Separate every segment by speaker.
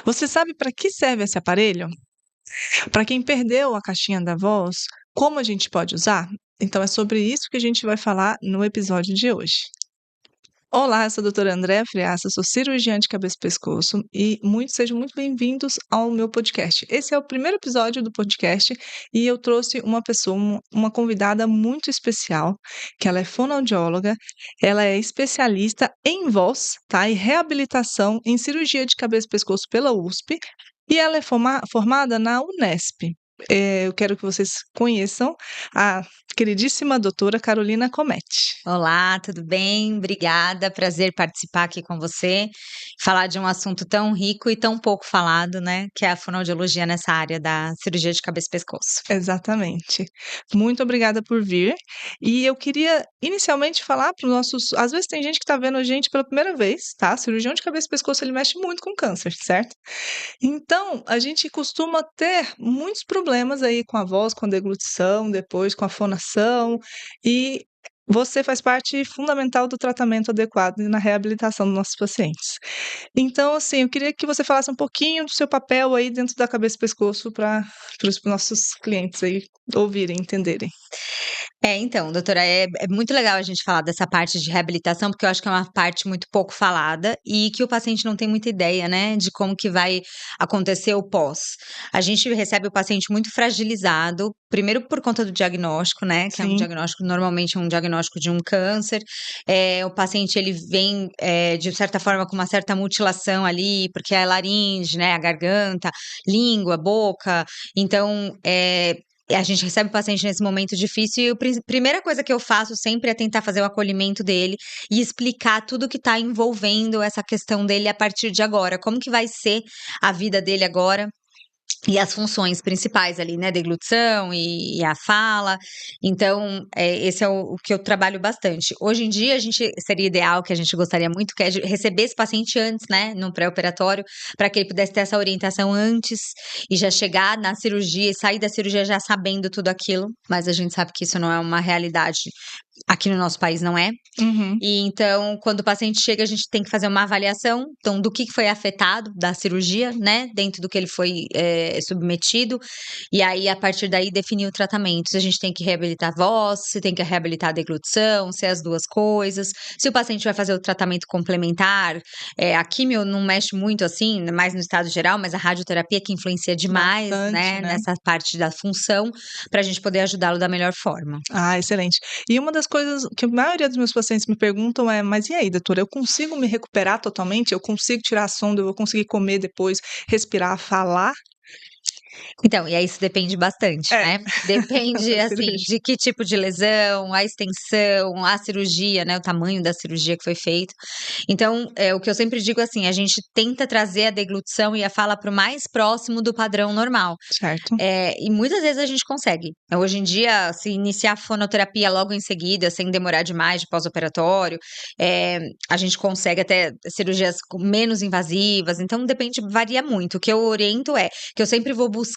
Speaker 1: Você sabe para que serve esse aparelho? Para quem perdeu a caixinha da voz, como a gente pode usar? Então é sobre isso que a gente vai falar no episódio de hoje. Olá, eu sou a doutora Andréa Friaça, sou cirurgiã de cabeça e pescoço e sejam muito bem-vindos ao meu podcast. Esse é o primeiro episódio do podcast e eu trouxe uma pessoa, uma convidada muito especial, que ela é fonoaudióloga, ela é especialista em voz, tá? E reabilitação em cirurgia de cabeça e pescoço pela USP e ela é formada na Unesp. Eu quero que vocês conheçam a queridíssima doutora Carolina Cometti.
Speaker 2: Olá, tudo bem? Obrigada, prazer participar aqui com você, falar de um assunto tão rico e tão pouco falado, né, que é a fonoaudiologia nessa área da cirurgia de cabeça e pescoço.
Speaker 1: Exatamente. Muito obrigada por vir. E eu queria inicialmente falar para os nossos. Às vezes tem gente que está vendo a gente pela primeira vez, tá? Cirurgião de cabeça e pescoço ele mexe muito com câncer, certo? Então, a gente costuma ter muitos problemas aí com a voz, com a deglutição, depois com a fonação, e você faz parte fundamental do tratamento adequado e na reabilitação dos nossos pacientes. Então, assim, eu queria que você falasse um pouquinho do seu papel aí dentro da cabeça e pescoço para os nossos clientes aí ouvirem, entenderem.
Speaker 2: Então, doutora, é muito legal a gente falar dessa parte de reabilitação, porque eu acho que é uma parte muito pouco falada e que o paciente não tem muita ideia, né, de como que vai acontecer o pós. A gente recebe o paciente muito fragilizado, primeiro por conta do diagnóstico, né, que é um
Speaker 1: Sim,
Speaker 2: diagnóstico, normalmente é um diagnóstico de um câncer. O paciente, ele vem, de certa forma, com uma certa mutilação ali, porque é laringe, né, a garganta, língua, boca. Então, a gente recebe o paciente nesse momento difícil e a primeira coisa que eu faço sempre é tentar fazer o acolhimento dele e explicar tudo que está envolvendo essa questão dele a partir de agora. Como que vai ser a vida dele agora? E as funções principais ali, né, deglutição e a fala. Então, esse é o que eu trabalho bastante. Hoje em dia, seria ideal, que a gente gostaria muito, que é receber esse paciente antes, né, no pré-operatório, para que ele pudesse ter essa orientação antes e já chegar na cirurgia e sair da cirurgia já sabendo tudo aquilo. Mas a gente sabe que isso não é uma realidade. Aqui no nosso país não é.
Speaker 1: uhum,
Speaker 2: E então, quando o paciente chega, a gente tem que fazer uma avaliação, então, do que foi afetado da cirurgia, né, dentro do que ele foi submetido, e aí, a partir daí, definir o tratamento. Se a gente tem que reabilitar a voz, se tem que reabilitar a deglutição, se é as duas coisas, se o paciente vai fazer o tratamento complementar, a químio não mexe muito assim, mais no estado geral, mas a radioterapia que influencia demais,
Speaker 1: bastante,
Speaker 2: né,
Speaker 1: né?
Speaker 2: nessa parte da função, para a gente poder ajudá-lo da melhor forma.
Speaker 1: Ah, excelente. E uma das coisas que a maioria dos meus pacientes me perguntam é: mas e aí, doutora, eu consigo me recuperar totalmente? Eu consigo tirar a sonda? Eu vou conseguir comer depois, respirar, falar?
Speaker 2: Então, e aí isso depende bastante,
Speaker 1: É,
Speaker 2: né? Depende,
Speaker 1: da
Speaker 2: assim,
Speaker 1: cirurgia.
Speaker 2: de que tipo de lesão, a extensão, a cirurgia, né? O tamanho da cirurgia que foi feita. Então, o que eu sempre digo assim, a gente tenta trazer a deglutição e a fala para o mais próximo do padrão normal.
Speaker 1: Certo.
Speaker 2: E muitas vezes a gente consegue. Hoje em dia, se iniciar a fonoterapia logo em seguida, sem demorar demais de pós-operatório, a gente consegue até cirurgias menos invasivas. Então, depende, varia muito. O que eu oriento é que eu sempre vou buscar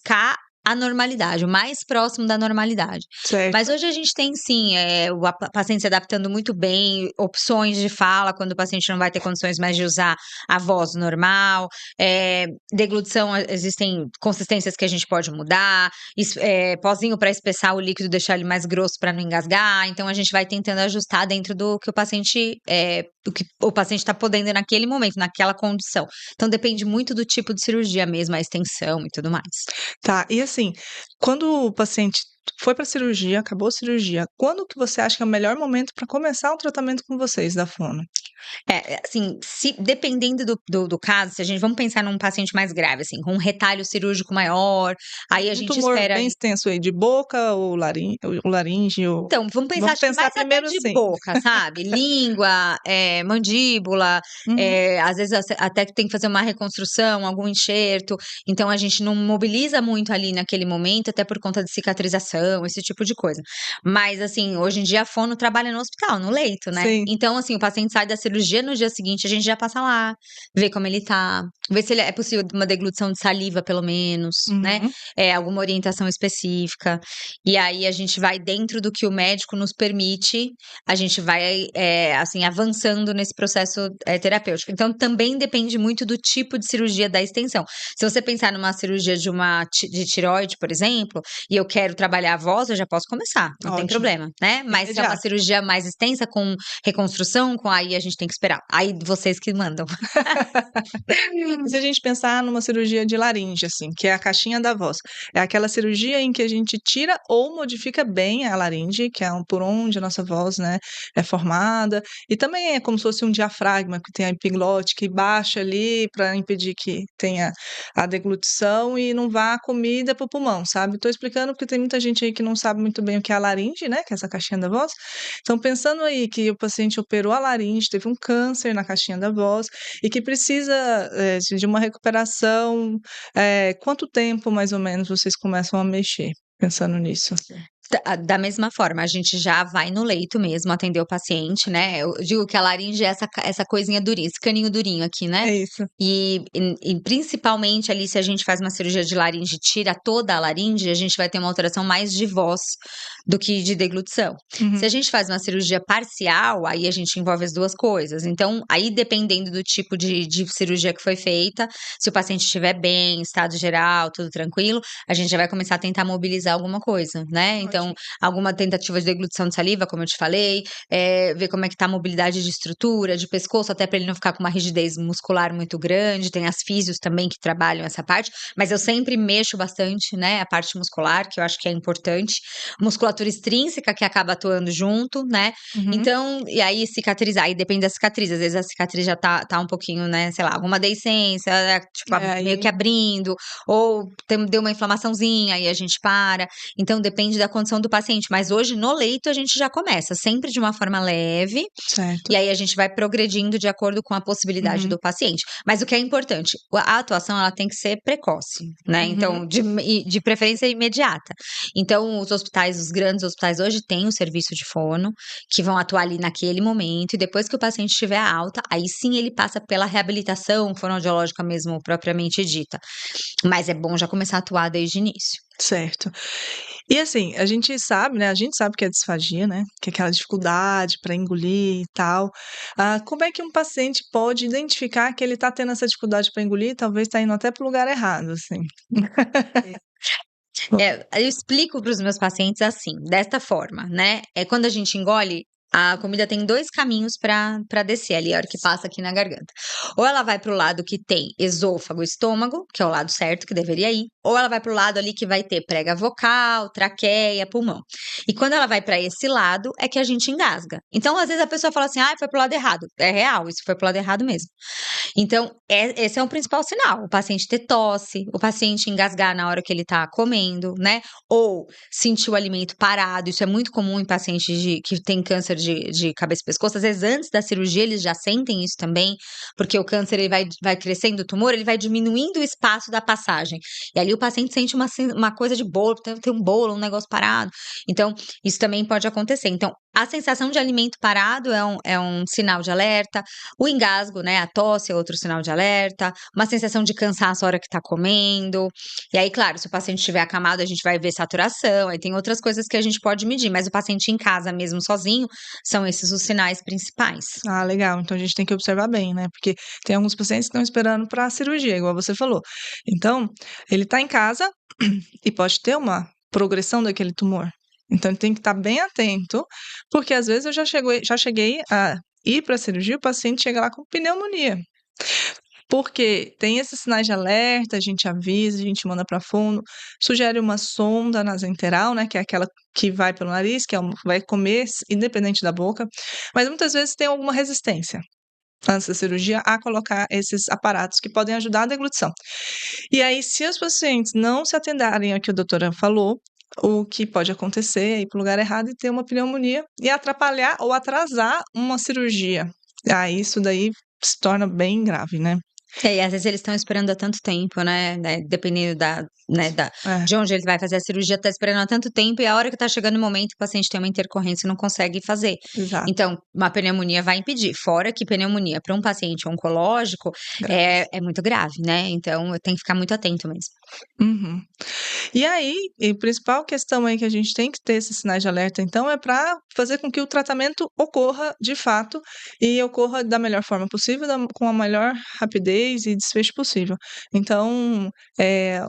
Speaker 2: a normalidade, o mais próximo da normalidade. Mas
Speaker 1: Certo.
Speaker 2: hoje a gente tem sim, paciente se adaptando muito bem, opções de fala, quando o paciente não vai ter condições mais de usar a voz normal. Deglutição, existem consistências que a gente pode mudar, pozinho para espessar o líquido, deixar ele mais grosso para não engasgar. Então a gente vai tentando ajustar dentro do que o paciente está podendo naquele momento, naquela condição. Então depende muito do tipo de cirurgia mesmo, a extensão e tudo mais.
Speaker 1: Tá, e assim, quando o paciente foi pra cirurgia, acabou a cirurgia, quando que você acha que é o melhor momento para começar o tratamento com vocês da fono?
Speaker 2: Assim, se dependendo do caso, se a gente vamos pensar num paciente mais grave, assim, com um retalho cirúrgico maior, aí a
Speaker 1: Um
Speaker 2: gente
Speaker 1: tumor
Speaker 2: espera
Speaker 1: bem
Speaker 2: ali.
Speaker 1: extenso aí de boca ou laringe ou
Speaker 2: Então, vamos pensar,
Speaker 1: vamos
Speaker 2: acho que
Speaker 1: pensar
Speaker 2: mais até
Speaker 1: primeiro
Speaker 2: de
Speaker 1: assim.
Speaker 2: boca, sabe? Língua, mandíbula,
Speaker 1: Uhum.
Speaker 2: às vezes até que tem que fazer uma reconstrução, algum enxerto. Então, a gente não mobiliza muito ali naquele momento, até por conta de cicatrização, esse tipo de coisa. Mas, assim, hoje em dia a fono trabalha no hospital, no leito, né?
Speaker 1: Sim.
Speaker 2: Então, assim, o paciente sai da cirurgia cirurgia, no dia seguinte a gente já passa lá, vê como ele tá, vê se é possível uma deglutição de saliva, pelo menos, né?
Speaker 1: Uhum.
Speaker 2: Alguma orientação específica. E aí a gente vai dentro do que o médico nos permite, a gente vai, assim, avançando nesse processo terapêutico. Então, também depende muito do tipo de cirurgia da extensão. Se você pensar numa cirurgia de tireoide, por exemplo, e eu quero trabalhar a voz, eu já posso começar, não tem
Speaker 1: Ótimo.
Speaker 2: problema, né? Mas se é uma
Speaker 1: Imediato.
Speaker 2: cirurgia mais extensa, com reconstrução, aí a gente tem que esperar. Aí vocês que mandam.
Speaker 1: Se a gente pensar numa cirurgia de laringe, assim, que é a caixinha da voz, é aquela cirurgia em que a gente tira ou modifica bem a laringe, que é por onde a nossa voz, né, é formada, e também é como se fosse um diafragma, que tem a epiglote, que baixa ali para impedir que tenha a deglutição e não vá a comida para o pulmão, sabe? Estou explicando porque tem muita gente aí que não sabe muito bem o que é a laringe, né, que é essa caixinha da voz. Então, pensando aí que o paciente operou a laringe, teve um câncer na caixinha da voz, e que precisa de uma recuperação. Quanto tempo, mais ou menos, vocês começam a mexer, pensando nisso?
Speaker 2: Da mesma forma, a gente já vai no leito mesmo atender o paciente, né? Eu digo que a laringe é essa coisinha durinha, esse caninho durinho aqui, né?
Speaker 1: É isso.
Speaker 2: E principalmente ali, se a gente faz uma cirurgia de laringe, tira toda a laringe, a gente vai ter uma alteração mais de voz do que de deglutição. Se
Speaker 1: Uhum.
Speaker 2: a gente faz uma cirurgia parcial, aí a gente envolve as duas coisas. Então, aí dependendo do tipo de cirurgia que foi feita, se o paciente estiver bem, estado geral, tudo tranquilo, a gente já vai começar a tentar mobilizar alguma coisa, né? Então,
Speaker 1: Ótimo.
Speaker 2: alguma tentativa de deglutição de saliva, como eu te falei, ver como é que tá a mobilidade de estrutura, de pescoço, até para ele não ficar com uma rigidez muscular muito grande. Tem as físios também que trabalham essa parte, mas eu sempre mexo bastante, né, a parte muscular, que eu acho que é importante. Musculatura extrínseca, que acaba atuando junto, né?
Speaker 1: Uhum.
Speaker 2: Então, e aí cicatrizar, aí depende da cicatriz. Às vezes a cicatriz já tá um pouquinho, né, sei lá, alguma deiscência, tipo, meio que
Speaker 1: Aí,
Speaker 2: abrindo, ou deu uma inflamaçãozinha, aí a gente para. Então, depende da condição do paciente. Mas hoje, no leito, a gente já começa, sempre de uma forma leve,
Speaker 1: certo.
Speaker 2: e aí a gente vai progredindo de acordo com a possibilidade
Speaker 1: Uhum.
Speaker 2: do paciente. Mas o que é importante, a atuação ela tem que ser precoce, né?
Speaker 1: Uhum.
Speaker 2: Então, de preferência imediata. Então, os hospitais, os grandes hospitais hoje têm o serviço de fono, que vão atuar ali naquele momento, e depois que o paciente estiver alta, aí sim ele passa pela reabilitação fonoaudiológica mesmo, propriamente dita. Mas é bom já começar a atuar desde o início.
Speaker 1: Certo. E assim, a gente sabe, né, a gente sabe que é disfagia, né, que é aquela dificuldade para engolir e tal. Como é que um paciente pode identificar que ele está tendo essa dificuldade para engolir e talvez está indo até para o lugar errado, assim?
Speaker 2: Eu explico para os meus pacientes assim, desta forma, né? É quando a gente engole, a comida tem dois caminhos para descer ali, a hora que passa aqui na garganta. Ou ela vai para o lado que tem esôfago, estômago, que é o lado certo que deveria ir, ou ela vai para o lado ali que vai ter prega vocal, traqueia, pulmão. E quando ela vai para esse lado, é que a gente engasga. Então, às vezes a pessoa fala assim: "Ah, foi pro lado errado". É real, isso foi pro lado errado mesmo. Então, esse é o principal sinal, o paciente ter tosse, o paciente engasgar na hora que ele tá comendo, né, ou sentir o alimento parado, isso é muito comum em pacientes que têm câncer de cabeça e pescoço, às vezes antes da cirurgia eles já sentem isso também, porque o câncer ele vai crescendo, o tumor, ele vai diminuindo o espaço da passagem, e ali o paciente sente uma coisa de bolo, tem um bolo, um negócio parado, então isso também pode acontecer. Então, a sensação de alimento parado é um sinal de alerta, o engasgo, né, a tosse é outro sinal de alerta, uma sensação de cansaço na hora que tá comendo. E aí, claro, se o paciente estiver acamado, a gente vai ver saturação, aí tem outras coisas que a gente pode medir, mas o paciente em casa mesmo sozinho, são esses os sinais principais.
Speaker 1: Ah, legal. Então a gente tem que observar bem, né? Porque tem alguns pacientes que estão esperando para a cirurgia, igual você falou. Então, ele está em casa e pode ter uma progressão daquele tumor. Então, ele tem que estar bem atento, porque às vezes eu já cheguei a ir para a cirurgia, o paciente chega lá com pneumonia. Porque tem esses sinais de alerta, a gente avisa, a gente manda para fundo, sugere uma sonda nasoenteral, né, que é aquela que vai pelo nariz, que vai comer independente da boca, mas muitas vezes tem alguma resistência antes da cirurgia a colocar esses aparatos que podem ajudar a deglutição. E aí, se os pacientes não se atenderem ao que a doutora falou, o que pode acontecer é ir para o lugar errado e ter uma pneumonia e atrapalhar ou atrasar uma cirurgia. Isso daí se torna bem grave, né?
Speaker 2: E às vezes eles estão esperando há tanto tempo, né, dependendo
Speaker 1: É,
Speaker 2: de onde ele vai fazer a cirurgia, tá esperando há tanto tempo e a hora que tá chegando o momento, o paciente tem uma intercorrência e não consegue fazer.
Speaker 1: exato,
Speaker 2: Então, uma pneumonia vai impedir. Fora que pneumonia para um paciente oncológico
Speaker 1: grave.
Speaker 2: é muito grave, né? Então, tem que ficar muito atento mesmo.
Speaker 1: Uhum. E aí, a principal questão aí que a gente tem que ter esses sinais de alerta, então, é para fazer com que o tratamento ocorra de fato e ocorra da melhor forma possível, com a melhor rapidez e desfecho possível. Então,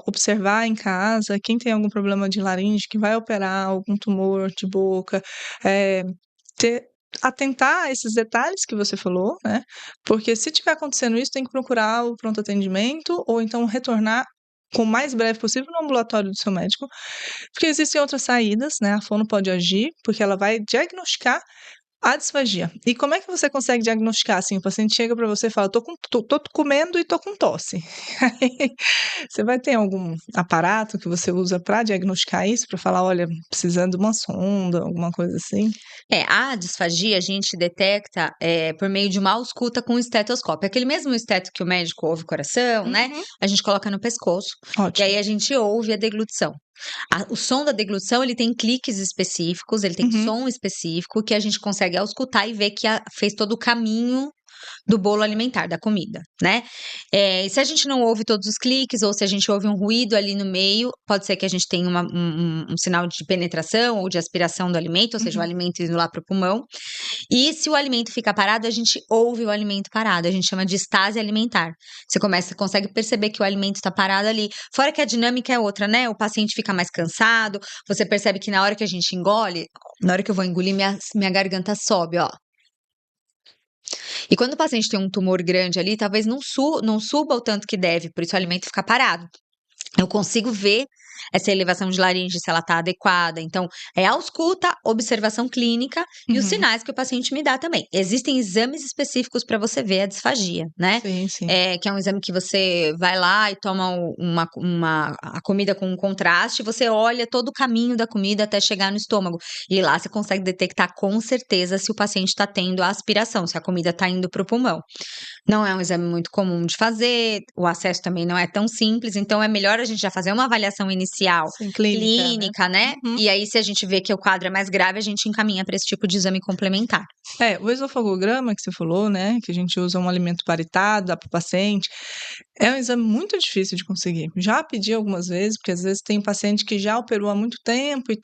Speaker 1: observar em casa, quem tem algum problema de laringe, que vai operar algum tumor de boca, eh, ter atentar a esses detalhes que você falou, né, porque se tiver acontecendo isso, tem que procurar o pronto atendimento ou então retornar com o mais breve possível no ambulatório do seu médico, porque existem outras saídas, né, a fono pode agir, porque ela vai diagnosticar a disfagia. E como é que você consegue diagnosticar, assim, o paciente chega para você e fala: "Tô comendo e tô com tosse". Aí, você vai ter algum aparato que você usa para diagnosticar isso, para falar: "Olha, precisando de uma sonda", alguma coisa assim?
Speaker 2: A disfagia a gente detecta, por meio de uma ausculta com estetoscópio. Aquele mesmo esteto que o médico ouve o coração, né,
Speaker 1: Uhum.
Speaker 2: a gente coloca no pescoço, e
Speaker 1: Ótimo.
Speaker 2: aí a gente ouve a deglutição. O som da deglutição, ele tem cliques específicos, ele tem
Speaker 1: Uhum.
Speaker 2: som específico que a gente consegue auscultar e ver que fez todo o caminho do bolo alimentar, da comida, né. E se a gente não ouve todos os cliques ou se a gente ouve um ruído ali no meio, pode ser que a gente tenha um sinal de penetração ou de aspiração do alimento, ou seja, o
Speaker 1: Uhum.
Speaker 2: alimento indo lá para o pulmão. E se o alimento fica parado, a gente ouve o alimento parado, a gente chama de estase alimentar. Você consegue perceber que o alimento está parado ali. Fora que a dinâmica é outra, né, o paciente fica mais cansado, você percebe que na hora que a gente engole, na hora que eu vou engolir, minha garganta sobe, ó. E quando o paciente tem um tumor grande ali, talvez não suba o tanto que deve, por isso o alimento fica parado. Eu consigo ver essa elevação de laringe, se ela está adequada. Então, é ausculta, observação clínica e os
Speaker 1: Uhum.
Speaker 2: sinais que o paciente me dá também. Existem exames específicos para você ver a disfagia, né?
Speaker 1: Sim, sim.
Speaker 2: Que é um exame que você vai lá e toma a comida com um contraste, você olha todo o caminho da comida até chegar no estômago. E lá você consegue detectar com certeza se o paciente está tendo a aspiração, se a comida está indo para o pulmão. Não é um exame muito comum de fazer, o acesso também não é tão simples, então é melhor a gente já fazer uma avaliação inicial
Speaker 1: Sim, clínica, né.
Speaker 2: clínica, né?
Speaker 1: Uhum.
Speaker 2: E aí, se a gente vê que o quadro é mais grave, a gente encaminha para esse tipo de exame complementar.
Speaker 1: O esofagograma que você falou, né, que a gente usa um alimento paritado, dá para o paciente, é um exame muito difícil de conseguir. Já pedi algumas vezes, porque às vezes tem paciente que já operou há muito tempo e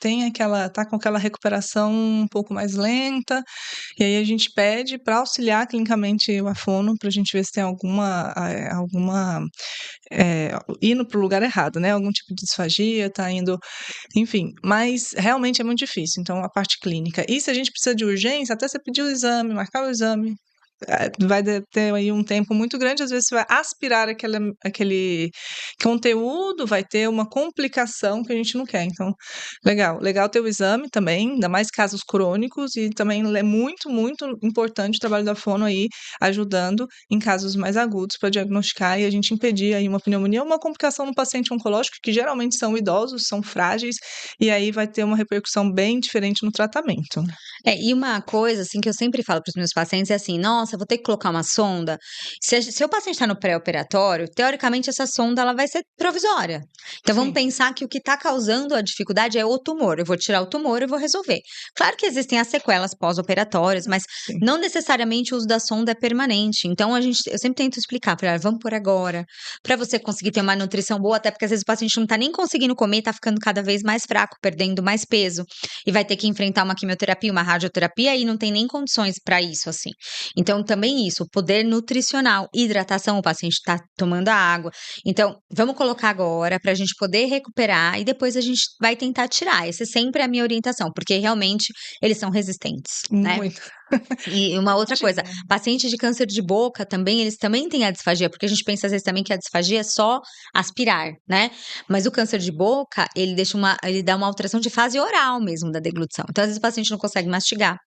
Speaker 1: tá com aquela recuperação um pouco mais lenta, e aí a gente pede para auxiliar clinicamente o fono, para a gente ver se tem indo para o lugar errado, né, algum tipo de disfagia, tá indo enfim, mas realmente é muito difícil, então a parte clínica. E se a gente precisa de urgência, até você pedir o exame, marcar o exame, vai ter aí um tempo muito grande, às vezes você vai aspirar aquele conteúdo, vai ter uma complicação que a gente não quer. Então, legal ter o exame também, ainda mais casos crônicos, e também é muito, muito importante o trabalho da fono aí, ajudando em casos mais agudos para diagnosticar e a gente impedir aí uma pneumonia ou uma complicação no paciente oncológico, que geralmente são idosos, são frágeis, e aí vai ter uma repercussão bem diferente no tratamento.
Speaker 2: E uma coisa, assim, que eu sempre falo para os meus pacientes é assim: "Nossa, vou ter que colocar uma sonda". Se o paciente está no pré-operatório, teoricamente essa sonda ela vai ser provisória. Então vamos
Speaker 1: Sim,
Speaker 2: pensar que o que está causando a dificuldade é o tumor. Eu vou tirar o tumor e vou resolver. Claro que existem as sequelas pós-operatórias, mas
Speaker 1: sim.
Speaker 2: não necessariamente o uso da sonda é permanente. Então eu sempre tento explicar para ela: "Vamos por agora, para você conseguir ter uma nutrição boa", até porque às vezes o paciente não está nem conseguindo comer, está ficando cada vez mais fraco, perdendo mais peso, e vai ter que enfrentar uma quimioterapia, uma radioterapia e não tem nem condições para isso, assim. Então, também isso, poder nutricional, hidratação, o paciente está tomando a água. Então, vamos colocar agora para a gente poder recuperar e depois a gente vai tentar tirar. Essa sempre é a minha orientação, porque realmente eles são resistentes, né?
Speaker 1: Muito.
Speaker 2: E uma outra coisa,
Speaker 1: Imagino.
Speaker 2: pacientes de câncer de boca também, eles também têm a disfagia, porque a gente pensa às vezes também que a disfagia é só aspirar, né? Mas o câncer de boca, ele dá uma alteração de fase oral mesmo da deglutição. Então, às vezes o paciente não consegue mastigar,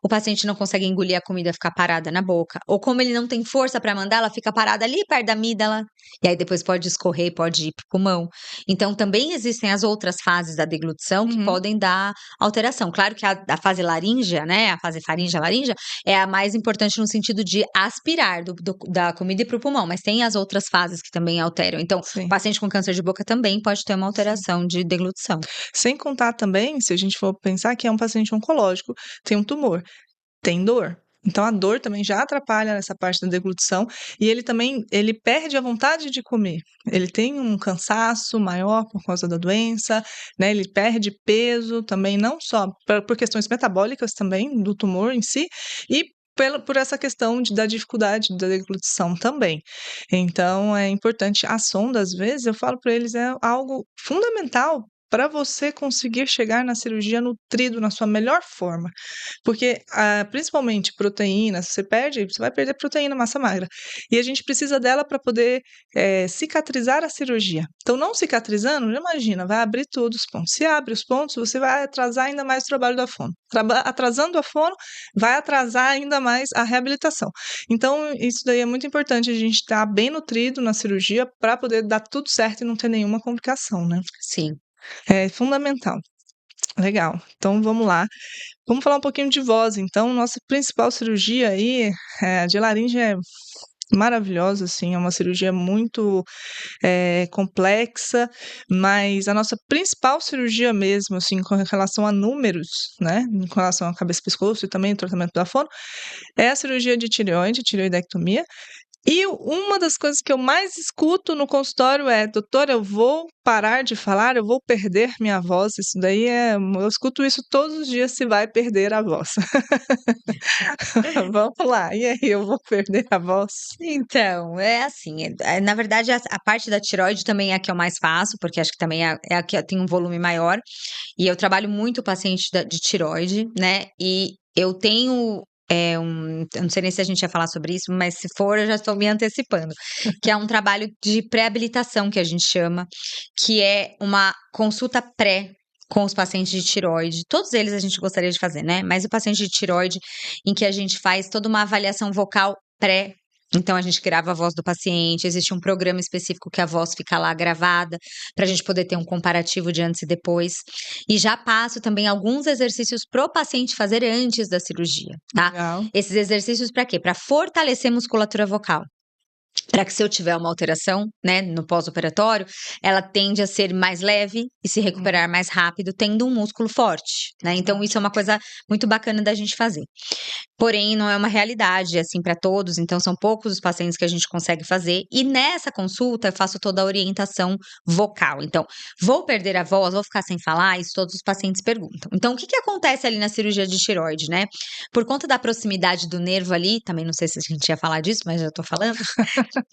Speaker 2: o paciente não consegue engolir a comida, ficar parada na boca, ou como ele não tem força para mandar, ela fica parada ali perto da amígdala, e aí depois pode escorrer, pode ir pro pulmão. Então, também existem as outras fases da deglutição que
Speaker 1: Uhum.
Speaker 2: podem dar alteração. Claro que a fase laríngea, né, a fase faríngea laríngea, é a mais importante no sentido de aspirar da comida e para o pulmão, mas tem as outras fases que também alteram. Então, o
Speaker 1: Sim.
Speaker 2: paciente com câncer de boca também pode ter uma alteração de deglutição.
Speaker 1: Sem contar também, se a gente for pensar que é um paciente oncológico, tem um tumor, tem dor. Então a dor também já atrapalha nessa parte da deglutição e ele perde a vontade de comer. Ele tem um cansaço maior por causa da doença, né? Ele perde peso também, não só por questões metabólicas também do tumor em si e por essa questão da dificuldade da deglutição também. Então é importante a sonda, às vezes, eu falo para eles, é algo fundamental para você conseguir chegar na cirurgia nutrido na sua melhor forma. Porque, principalmente proteína, você vai perder proteína, massa magra. E a gente precisa dela para poder cicatrizar a cirurgia. Então, não cicatrizando, imagina, vai abrir todos os pontos. Se abre os pontos, você vai atrasar ainda mais o trabalho da fono. Atrasando a fono, vai atrasar ainda mais a reabilitação. Então, isso daí é muito importante, a gente estar bem nutrido na cirurgia para poder dar tudo certo e não ter nenhuma complicação, né?
Speaker 2: Sim.
Speaker 1: É fundamental. Legal. Então, vamos lá. Vamos falar um pouquinho de voz, então. Nossa principal cirurgia aí, a de laringe é maravilhosa, assim, é uma cirurgia muito complexa, mas a nossa principal cirurgia mesmo, assim, com relação a números, né, com relação à cabeça e pescoço e também o tratamento da fono, é a cirurgia de tireoide, tireoidectomia. E uma das coisas que eu mais escuto no consultório é: doutora, eu vou parar de falar, eu vou perder minha voz. Isso daí eu escuto isso todos os dias, se vai perder a voz. Vamos lá, e aí, eu vou perder a voz?
Speaker 2: Então, é assim, na verdade, a parte da tireoide também é a que eu mais faço, porque acho que também é a que tem um volume maior, e eu trabalho muito paciente de tireoide, né, e eu tenho, eu não sei nem se a gente ia falar sobre isso, mas se for, eu já estou me antecipando, que é um trabalho de pré-habilitação, que a gente chama, que é uma consulta pré com os pacientes de tireoide. Todos eles a gente gostaria de fazer, né? Mas o paciente de tireoide, em que a gente faz toda uma avaliação vocal pré. Então, a gente grava a voz do paciente, existe um programa específico que a voz fica lá gravada, para a gente poder ter um comparativo de antes e depois. E já passo também alguns exercícios pro paciente fazer antes da cirurgia, tá?
Speaker 1: Legal.
Speaker 2: Esses exercícios para quê? Para fortalecer a musculatura vocal. Para que se eu tiver uma alteração, né, no pós-operatório, ela tende a ser mais leve e se recuperar mais rápido, tendo um músculo forte, né? Então, isso é uma coisa muito bacana da gente fazer. Porém, não é uma realidade, assim, para todos, então são poucos os pacientes que a gente consegue fazer. E nessa consulta, eu faço toda a orientação vocal. Então, vou perder a voz, vou ficar sem falar? Isso todos os pacientes perguntam. Então, o que acontece ali na cirurgia de tireoide, né? Por conta da proximidade do nervo ali, também não sei se a gente ia falar disso, mas já tô falando.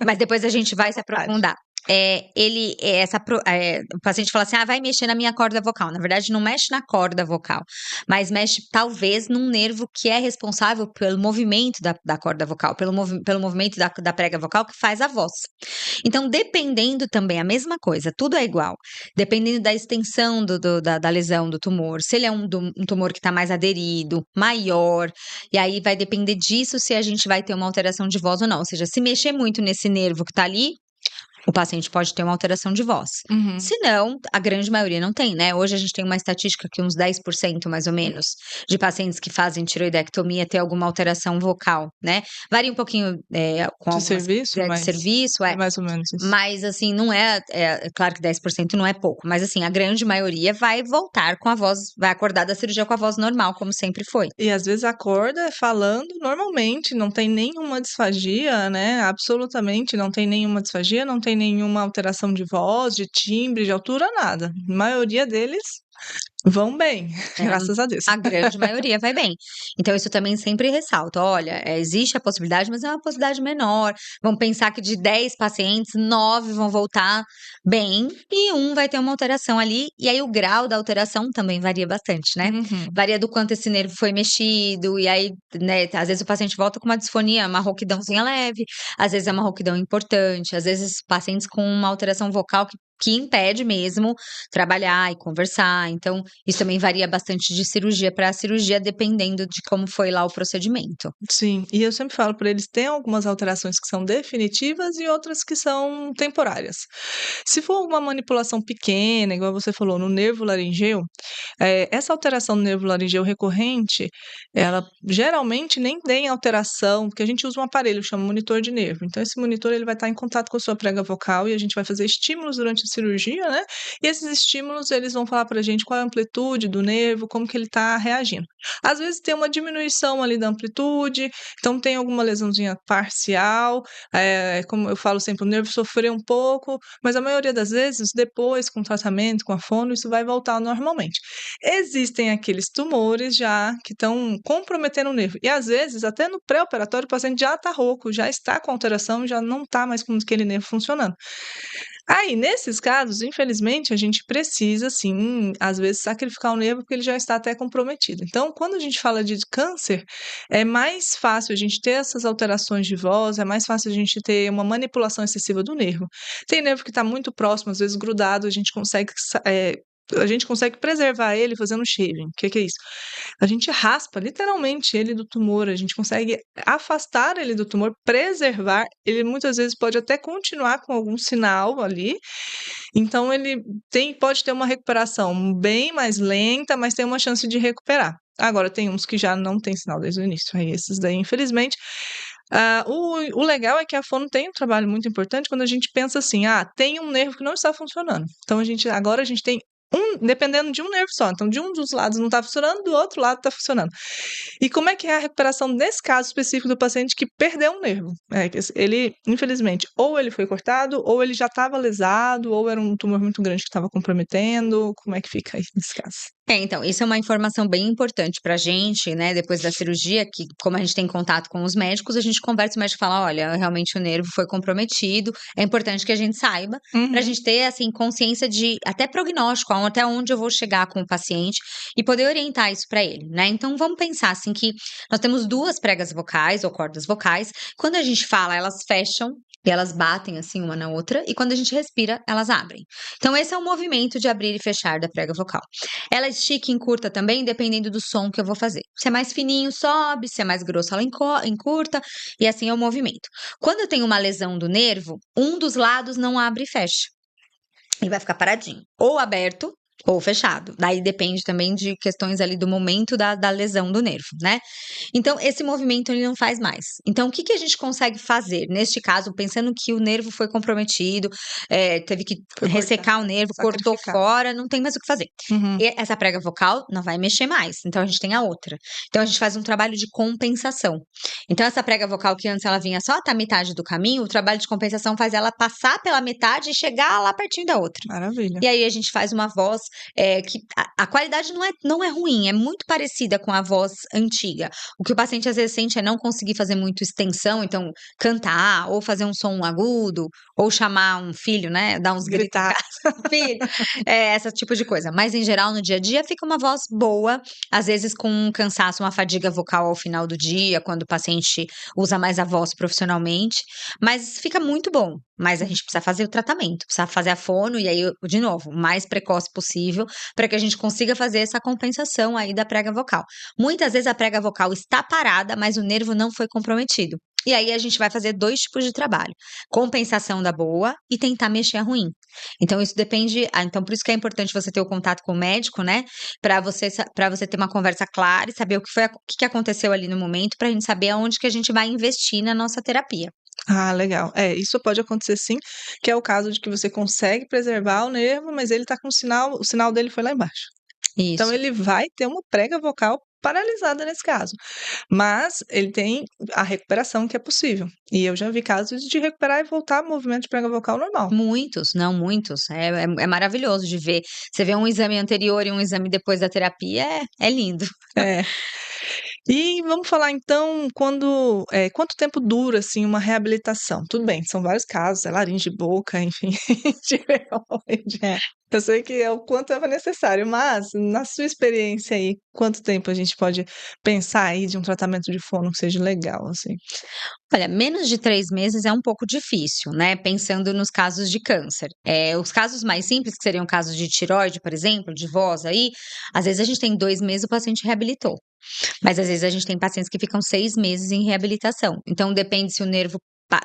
Speaker 2: Mas depois a gente vai se aprofundar. O paciente fala assim: vai mexer na minha corda vocal. Na verdade, não mexe na corda vocal, mas mexe talvez num nervo que é responsável pelo movimento da corda vocal, pelo movimento da prega vocal que faz a voz. Então, dependendo também, a mesma coisa, tudo é igual. Dependendo da extensão da lesão, do tumor, se ele é um tumor que está mais aderido, maior, e aí vai depender disso se a gente vai ter uma alteração de voz ou não. Ou seja, se mexer muito nesse nervo que está ali, o paciente pode ter uma alteração de voz.
Speaker 1: Uhum.
Speaker 2: Se não, a grande maioria não tem, né? Hoje a gente tem uma estatística que uns 10% mais ou menos de pacientes que fazem tireoidectomia ter alguma alteração vocal, né? Varia um pouquinho com
Speaker 1: De
Speaker 2: algumas
Speaker 1: serviço,
Speaker 2: de serviço,
Speaker 1: é mais ou menos isso.
Speaker 2: mas assim, não é claro que 10% não é pouco, mas assim, a grande maioria vai voltar com a voz, vai acordar da cirurgia com a voz normal, como sempre foi.
Speaker 1: E às vezes acorda falando normalmente, não tem nenhuma disfagia, né? Absolutamente não tem nenhuma disfagia, não tem nenhuma alteração de voz, de timbre, de altura, nada. A maioria deles vão bem, graças a Deus.
Speaker 2: A grande maioria vai bem. Então, isso também sempre ressalto. Olha, existe a possibilidade, mas é uma possibilidade menor. Vamos pensar que de 10 pacientes, 9 vão voltar bem e um vai ter uma alteração ali. E aí, o grau da alteração também varia bastante, né?
Speaker 1: Uhum.
Speaker 2: Varia do quanto esse nervo foi mexido. E aí, né, às vezes o paciente volta com uma disfonia, uma rouquidãozinha leve. Às vezes é uma rouquidão importante. Às vezes, pacientes com uma alteração vocal que que impede mesmo trabalhar e conversar. Então, isso também varia bastante de cirurgia para cirurgia, dependendo de como foi lá o procedimento.
Speaker 1: Sim, e eu sempre falo para eles, tem algumas alterações que são definitivas e outras que são temporárias. Se for uma manipulação pequena, igual você falou, no nervo laringeu, essa alteração no nervo laringeu recorrente, ela geralmente nem tem alteração, porque a gente usa um aparelho, chama monitor de nervo. Então esse monitor ele vai estar em contato com a sua prega vocal e a gente vai fazer estímulos durante a cirurgia, né? E esses estímulos eles vão falar para a gente qual é a amplitude do nervo, como que ele está reagindo. Às vezes tem uma diminuição ali da amplitude, então tem alguma lesãozinha parcial, como eu falo sempre, o nervo sofreu um pouco, mas a maioria das vezes, depois, com o tratamento, com a fono, isso vai voltar normalmente. Existem aqueles tumores já que estão comprometendo o nervo, e às vezes, até no pré-operatório, o paciente já está rouco, já está com alteração, já não está mais com aquele nervo funcionando. Aí, nesses casos, infelizmente, a gente precisa, sim, às vezes, sacrificar o nervo porque ele já está até comprometido. Então, quando a gente fala de câncer, é mais fácil a gente ter essas alterações de voz, é mais fácil a gente ter uma manipulação excessiva do nervo. Tem nervo que está muito próximo, às vezes grudado, a gente consegue preservar ele fazendo shaving. O que é isso? A gente raspa literalmente ele do tumor, a gente consegue afastar ele do tumor, preservar. Ele muitas vezes pode até continuar com algum sinal ali, então ele pode ter uma recuperação bem mais lenta, mas tem uma chance de recuperar. Agora, tem uns que já não tem sinal desde o início, aí esses daí, infelizmente. O legal é que a fono tem um trabalho muito importante quando a gente pensa assim, tem um nervo que não está funcionando. Então, agora a gente tem dependendo de um nervo só. Então, de um dos lados não está funcionando, do outro lado está funcionando. E como é que é a recuperação nesse caso específico do paciente que perdeu um nervo? Ele, infelizmente, ou ele foi cortado, ou ele já estava lesado, ou era um tumor muito grande que estava comprometendo. Como é que fica aí nesse caso?
Speaker 2: Então, isso é uma informação bem importante pra gente, né, depois da cirurgia, que como a gente tem contato com os médicos, a gente conversa, o médico fala, olha, realmente o nervo foi comprometido, é importante que a gente saiba, pra gente ter, assim, consciência de, até prognóstico, até onde eu vou chegar com o paciente e poder orientar isso pra ele, né. Então, vamos pensar, assim, que nós temos 2 pregas vocais ou cordas vocais, quando a gente fala, elas fecham e elas batem, assim, uma na outra, e quando a gente respira, elas abrem. Então, esse é o movimento de abrir e fechar da prega vocal. Ela estica e encurta também, dependendo do som que eu vou fazer. Se é mais fininho, sobe, se é mais grosso, ela encurta, e assim é o movimento. Quando eu tenho uma lesão do nervo, um dos lados não abre e fecha. Ele vai ficar paradinho, ou aberto, ou fechado. Daí depende também de questões ali do momento da lesão do nervo, né? Então, esse movimento ele não faz mais. Então, o que a gente consegue fazer? Neste caso, pensando que o nervo foi comprometido, teve que ressecar o nervo, cortou fora, não tem mais o que fazer. E essa prega vocal não vai mexer mais. Então, a gente tem a outra. Então, a gente faz um trabalho de compensação. Então, essa prega vocal que antes ela vinha só até a metade do caminho, o trabalho de compensação faz ela passar pela metade e chegar lá pertinho da outra.
Speaker 1: Maravilha.
Speaker 2: E aí, a gente faz uma voz que a qualidade não é ruim, é muito parecida com a voz antiga. O que o paciente às vezes sente é não conseguir fazer muito extensão, então cantar, ou fazer um som agudo, ou chamar um filho, né? Dar uns gritos em casa, filho, esse tipo de coisa. Mas em geral, no dia a dia, fica uma voz boa, às vezes com um cansaço, uma fadiga vocal ao final do dia, quando o paciente usa mais a voz profissionalmente, mas fica muito bom. Mas a gente precisa fazer o tratamento, precisa fazer a fono, e aí, de novo, o mais precoce possível, para que a gente consiga fazer essa compensação aí da prega vocal. Muitas vezes a prega vocal está parada, mas o nervo não foi comprometido. E aí a gente vai fazer 2 tipos de trabalho: compensação da boa e tentar mexer a ruim. Então isso depende, então por isso que é importante você ter o contato com o médico, né? Para você ter uma conversa clara e saber o que aconteceu ali no momento, para a gente saber aonde que a gente vai investir na nossa terapia.
Speaker 1: Legal. Isso pode acontecer sim, que é o caso de que você consegue preservar o nervo, mas ele tá com o sinal dele foi lá embaixo. Então
Speaker 2: Isso.
Speaker 1: ele vai ter uma prega vocal paralisada nesse caso, mas ele tem a recuperação que é possível. E eu já vi casos de recuperar e voltar ao movimento de prega vocal normal.
Speaker 2: Muitos, não muitos. É maravilhoso de ver. Você vê um exame anterior e um exame depois da terapia, é lindo.
Speaker 1: E vamos falar então quanto tempo dura, assim, uma reabilitação? Tudo bem, são vários casos, é laringe, boca, enfim, tireoide.
Speaker 2: É.
Speaker 1: Eu sei que é o quanto é necessário, mas na sua experiência aí, quanto tempo a gente pode pensar aí de um tratamento de fono que seja legal, assim?
Speaker 2: Olha, menos de 3 meses é um pouco difícil, né, pensando nos casos de câncer. Os casos mais simples, que seriam casos de tireoide, por exemplo, de voz aí, às vezes a gente tem 2 meses, o paciente reabilitou. Mas às vezes a gente tem pacientes que ficam 6 meses em reabilitação. Então depende se o nervo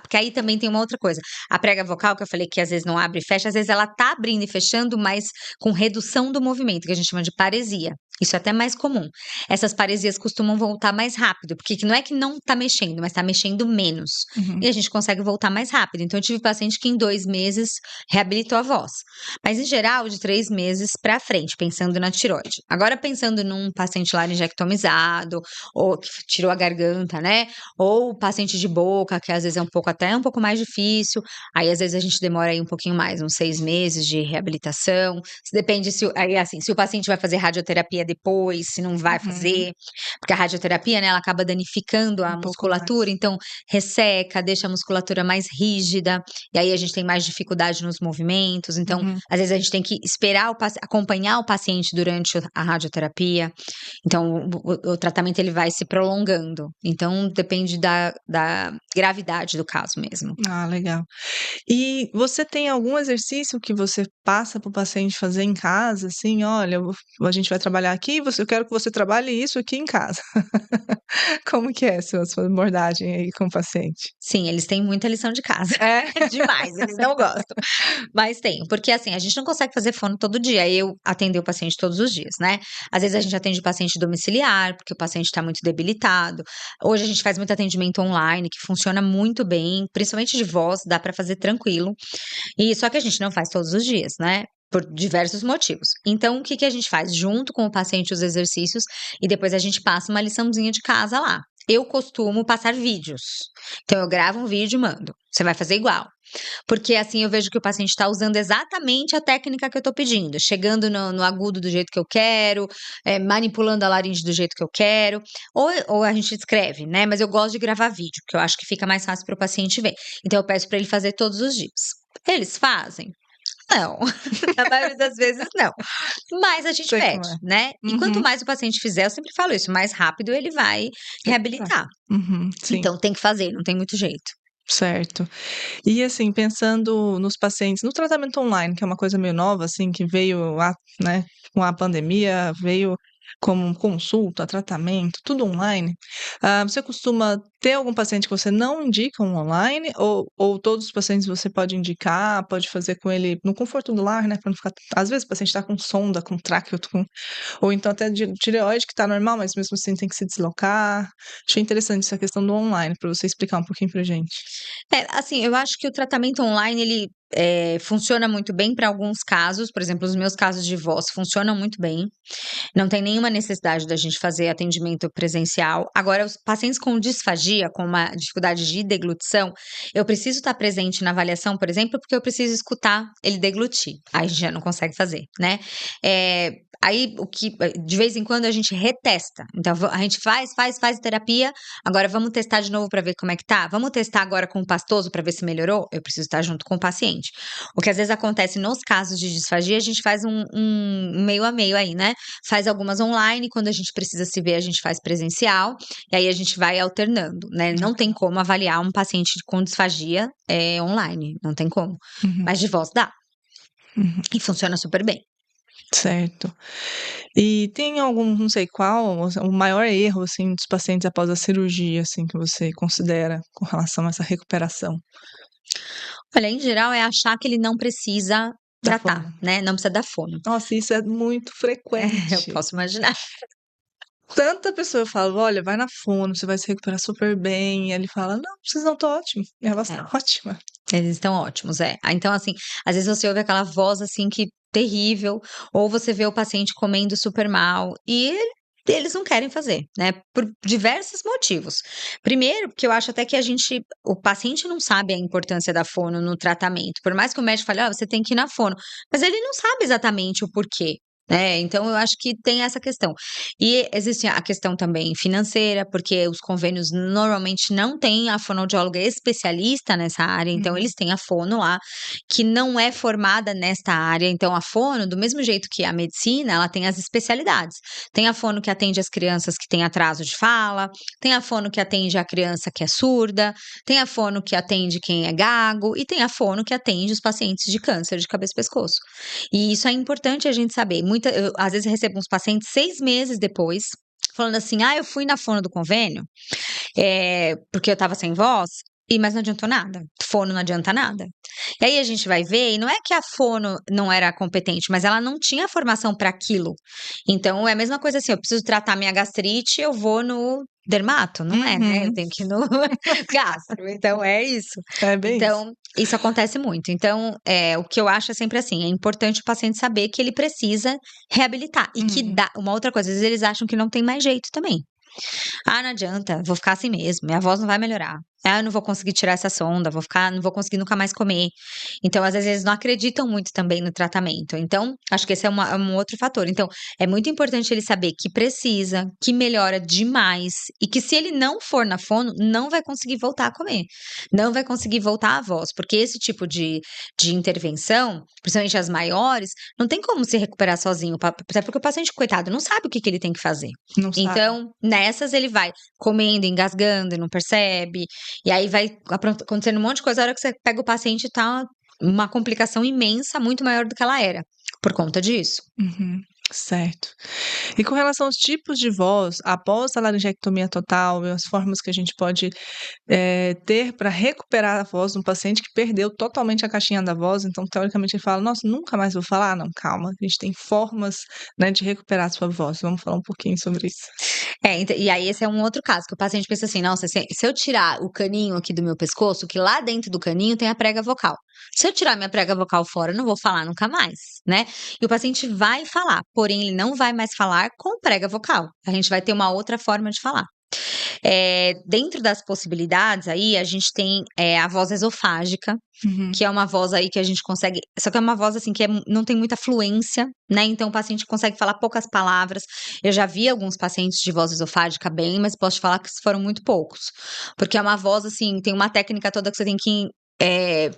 Speaker 2: porque aí também tem uma outra coisa, a prega vocal que eu falei que às vezes não abre e fecha, às vezes ela tá abrindo e fechando, mas com redução do movimento, que a gente chama de paresia. Isso é até mais comum. Essas paresias costumam voltar mais rápido, porque não é que não tá mexendo, mas tá mexendo menos.
Speaker 1: Uhum.
Speaker 2: E a gente consegue voltar mais rápido. Então eu tive paciente que em 2 meses reabilitou a voz. Mas em geral, de 3 meses pra frente, pensando na tireoide. Agora pensando num paciente laringectomizado, ou que tirou a garganta, né? Ou paciente de boca, que às vezes é um pouco mais difícil. Aí, às vezes, a gente demora aí um pouquinho mais, uns 6 meses de reabilitação. Depende aí, assim, se o paciente vai fazer radioterapia depois, se não vai
Speaker 1: Uhum.
Speaker 2: fazer. Porque a radioterapia, né, ela acaba danificando a
Speaker 1: Um pouco mais.
Speaker 2: musculatura, então resseca, deixa a musculatura mais rígida, e aí a gente tem mais dificuldade nos movimentos. Então,
Speaker 1: Uhum.
Speaker 2: às vezes, a gente tem que esperar acompanhar o paciente durante a radioterapia. Então, o tratamento ele vai se prolongando. Então, depende da gravidade do caso mesmo.
Speaker 1: Ah, legal. E você tem algum exercício que você passa para o paciente fazer em casa, assim: "Olha, a gente vai trabalhar aqui, eu quero que você trabalhe isso aqui em casa". Como que é sua abordagem aí com o paciente?
Speaker 2: Sim, eles têm muita lição de casa.
Speaker 1: É?
Speaker 2: Demais, eles não gostam. Mas tem, porque assim, a gente não consegue fazer fono todo dia, eu atender o paciente todos os dias, né. Às vezes a gente atende o paciente domiciliar, porque o paciente está muito debilitado. Hoje a gente faz muito atendimento online, que funciona muito bem, principalmente de voz, dá para fazer tranquilo. E só que a gente não faz todos os dias, né, por diversos motivos. Então o que que a gente faz? Junto com o paciente os exercícios e depois a gente passa uma liçãozinha de casa lá. Eu costumo passar vídeos. Então eu gravo um vídeo e mando. Você vai fazer igual. Porque assim eu vejo que o paciente está usando exatamente a técnica que eu estou pedindo, chegando no agudo do jeito que eu quero, manipulando a laringe do jeito que eu quero, ou a gente escreve, né? Mas eu gosto de gravar vídeo, porque eu acho que fica mais fácil para o paciente ver. Então eu peço para ele fazer todos os dias. Eles fazem? Não, na maioria das vezes não. Mas a gente
Speaker 1: Sei como
Speaker 2: pede,
Speaker 1: é.
Speaker 2: né? E quanto
Speaker 1: Uhum.
Speaker 2: mais o paciente fizer, eu sempre falo isso, mais rápido ele vai
Speaker 1: Tá.
Speaker 2: reabilitar.
Speaker 1: Uhum, sim,
Speaker 2: Então tem que fazer, não tem muito jeito.
Speaker 1: certo. E assim, pensando nos pacientes no tratamento online, que é uma coisa meio nova, assim, que veio né, com a pandemia, veio como consulta, tratamento, tudo online. Você costuma ter algum paciente que você não indica um online ou todos os pacientes você pode indicar, pode fazer com ele no conforto do lar, né, para não ficar às vezes o paciente está com sonda, com traque, ou então até de tireoide que está normal, mas mesmo assim tem que se deslocar. Achei interessante essa questão do online, para você explicar um pouquinho pra gente.
Speaker 2: Assim, eu acho que o tratamento online ele, funciona muito bem para alguns casos, por exemplo, os meus casos de voz funcionam muito bem, não tem nenhuma necessidade da gente fazer atendimento presencial. Agora, os pacientes com disfagia, com uma dificuldade de deglutição, eu preciso estar presente na avaliação, por exemplo, porque eu preciso escutar ele deglutir. Aí a gente já não consegue fazer, né. Aí o que de vez em quando a gente retesta, então a gente faz terapia, agora vamos testar de novo para ver como é que tá? Vamos testar agora com o pastoso para ver se melhorou? Eu preciso estar junto com o paciente. O que às vezes acontece nos casos de disfagia, a gente faz um meio a meio aí, né. Faz algumas online, quando a gente precisa se ver, a gente faz presencial, e aí a gente vai alternando, né. Não tem
Speaker 1: Ok.
Speaker 2: como avaliar um paciente com disfagia, online, não tem como.
Speaker 1: Uhum,
Speaker 2: Mas de voz dá,
Speaker 1: uhum.
Speaker 2: e funciona super bem.
Speaker 1: Certo. E tem algum, não sei qual, o maior erro, assim, dos pacientes após a cirurgia, assim, que você considera com relação a essa recuperação
Speaker 2: Olha, em geral é achar que ele não precisa
Speaker 1: da
Speaker 2: tratar,
Speaker 1: fono?
Speaker 2: né, não precisa dar fono.
Speaker 1: Nossa, isso é muito
Speaker 2: Eu
Speaker 1: frequente.
Speaker 2: posso imaginar.
Speaker 1: Tanta pessoa eu falo: "Olha, vai na fono, você vai se recuperar super bem", e ele fala: "Não, precisa não, tô ótimo, minha voz tá
Speaker 2: É,
Speaker 1: ótima".
Speaker 2: eles estão ótimos, é. Então, assim, às vezes você ouve aquela voz, assim, que terrível, ou você vê o paciente comendo super mal, e eles não querem fazer, né, por diversos motivos. Primeiro, porque eu acho até que o paciente não sabe a importância da fono no tratamento, por mais que o médico fale: "Ó, você tem que ir na fono", mas ele não sabe exatamente o porquê. né, então eu acho que tem essa questão. E existe a questão também financeira, porque os convênios normalmente não têm a fonoaudióloga especialista nessa área, então eles têm a fono lá, que não é formada nesta área, então a fono, do mesmo jeito que a medicina, ela tem as especialidades. Tem a fono que atende as crianças que têm atraso de fala, tem a fono que atende a criança que é surda, tem a fono que atende quem é gago, e tem a fono que atende os pacientes de câncer de cabeça e pescoço. E isso é importante a gente saber. Eu, às vezes, recebo uns pacientes 6 meses depois, falando assim: ah, eu fui na fono do convênio, porque eu tava sem voz. Mas não adiantou nada. Fono não adianta nada. E aí a gente vai ver, e não é que a fono não era competente, mas ela não tinha formação para aquilo. Então é a mesma coisa assim: eu preciso tratar minha gastrite, eu vou no dermato, não é, né? Eu
Speaker 1: Uhum.
Speaker 2: tenho que ir no gastro. Então é isso.
Speaker 1: É bem isso.
Speaker 2: Então, isso acontece muito. Então, o que eu acho é sempre assim: é importante o paciente saber que ele precisa reabilitar. E que
Speaker 1: Uhum.
Speaker 2: dá. Uma outra coisa, às vezes eles acham que não tem mais jeito também. Ah, não adianta, vou ficar assim mesmo, minha voz não vai melhorar. Ah, eu não vou conseguir tirar essa sonda, não vou conseguir nunca mais comer. Então, às vezes, eles não acreditam muito também no tratamento. Então, acho que esse é um outro fator. Então, é muito importante ele saber que precisa, que melhora demais, e que se ele não for na fono, não vai conseguir voltar a comer. Não vai conseguir voltar à voz, porque esse tipo de intervenção, principalmente as maiores, não tem como se recuperar sozinho. Até porque o paciente, coitado, não sabe o que ele tem que fazer.
Speaker 1: Não sabe.
Speaker 2: Então, nessas ele vai comendo, engasgando e não percebe. E aí vai acontecendo um monte de coisa. A hora que você pega o paciente, tá uma complicação imensa, muito maior do que ela era, por conta disso.
Speaker 1: Uhum. Certo. E com relação aos tipos de voz, após a laringectomia total e as formas que a gente pode ter para recuperar a voz de um paciente que perdeu totalmente a caixinha da voz, então, teoricamente, ele fala: Nossa, nunca mais vou falar? Não, calma, a gente tem formas, né, de recuperar a sua voz. Vamos falar um pouquinho sobre isso.
Speaker 2: E aí esse é um outro caso, que o paciente pensa assim: nossa, se eu tirar o caninho aqui do meu pescoço, que lá dentro do caninho tem a prega vocal. Se eu tirar minha prega vocal fora, eu não vou falar nunca mais, né? E o paciente vai falar, porém ele não vai mais falar com prega vocal. A gente vai ter uma outra forma de falar. Dentro das possibilidades aí, a gente tem a voz esofágica,
Speaker 1: Uhum.
Speaker 2: que é uma voz aí que a gente consegue. Só que é uma voz assim que não tem muita fluência, né? Então o paciente consegue falar poucas palavras. Eu já vi alguns pacientes de voz esofágica bem, mas posso te falar que foram muito poucos. Porque é uma voz assim, tem uma técnica toda que você tem que.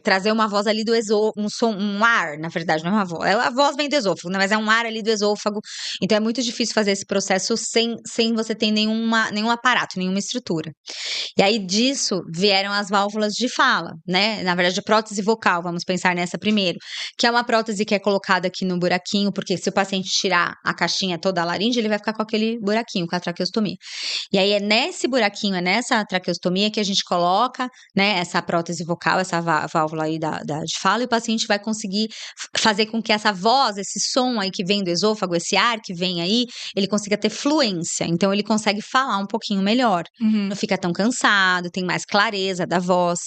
Speaker 2: Trazer uma voz ali do esôfago, um som, um ar, na verdade, não é uma voz. A voz vem do esôfago, né? Mas é um ar ali do esôfago. Então é muito difícil fazer esse processo sem você ter nenhum aparato, nenhuma estrutura. E aí disso vieram as válvulas de fala, né? Na verdade, a prótese vocal, vamos pensar nessa primeiro, que é uma prótese que é colocada aqui no buraquinho, porque se o paciente tirar a caixinha toda a laringe, ele vai ficar com aquele buraquinho, com a traqueostomia. E aí é nesse buraquinho, é nessa traqueostomia que a gente coloca, né, essa prótese vocal, essa válvula aí de fala, e o paciente vai conseguir fazer com que essa voz, esse som aí que vem do esôfago, esse ar que vem aí, ele consiga ter fluência. Então ele consegue falar um pouquinho melhor.
Speaker 1: Uhum.
Speaker 2: Não fica tão cansado, tem mais clareza da voz.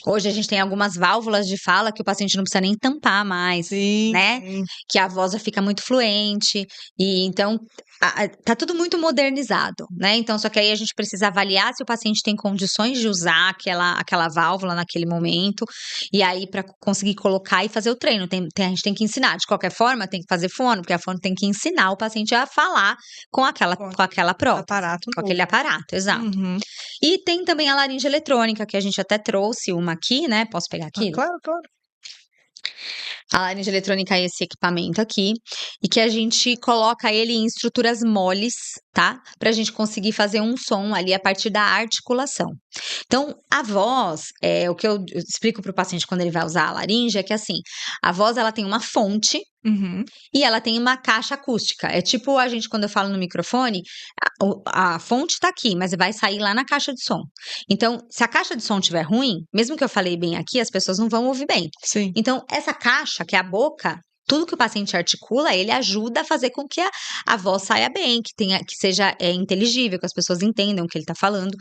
Speaker 2: Hoje a gente tem algumas válvulas de fala que o paciente não precisa nem tampar mais,
Speaker 1: Sim,
Speaker 2: né?
Speaker 1: sim.
Speaker 2: Que a voz já fica muito fluente. E então tá tudo muito modernizado, né? Então, só que aí a gente precisa avaliar se o paciente tem condições de usar aquela válvula naquele momento. E aí, para conseguir colocar e fazer o treino, a gente tem que ensinar. De qualquer forma, tem que fazer fono, porque a fono tem que ensinar o paciente a falar com aquela prótese,
Speaker 1: Aparato
Speaker 2: com aquele
Speaker 1: novo.
Speaker 2: aparato, exato.
Speaker 1: Uhum.
Speaker 2: E tem também a laringe eletrônica, que a gente até trouxe uma aqui, né? Posso pegar
Speaker 1: Ah,
Speaker 2: aqui?
Speaker 1: claro, claro.
Speaker 2: A laringe eletrônica é esse equipamento aqui, e que a gente coloca ele em estruturas moles, tá? Pra gente conseguir fazer um som ali a partir da articulação. Então, a voz, o que eu explico pro paciente quando ele vai usar a laringe é que assim, a voz ela tem uma fonte,
Speaker 1: Uhum.
Speaker 2: e ela tem uma caixa acústica. É tipo a gente, quando eu falo no microfone, a fonte tá aqui, mas vai sair lá na caixa de som. Então, se a caixa de som estiver ruim, mesmo que eu falei bem aqui, as pessoas não vão ouvir bem.
Speaker 1: Sim.
Speaker 2: Então, essa caixa, que é a boca, tudo que o paciente articula, ele ajuda a fazer com que a voz saia bem, que seja inteligível, que as pessoas entendam o que ele está falando.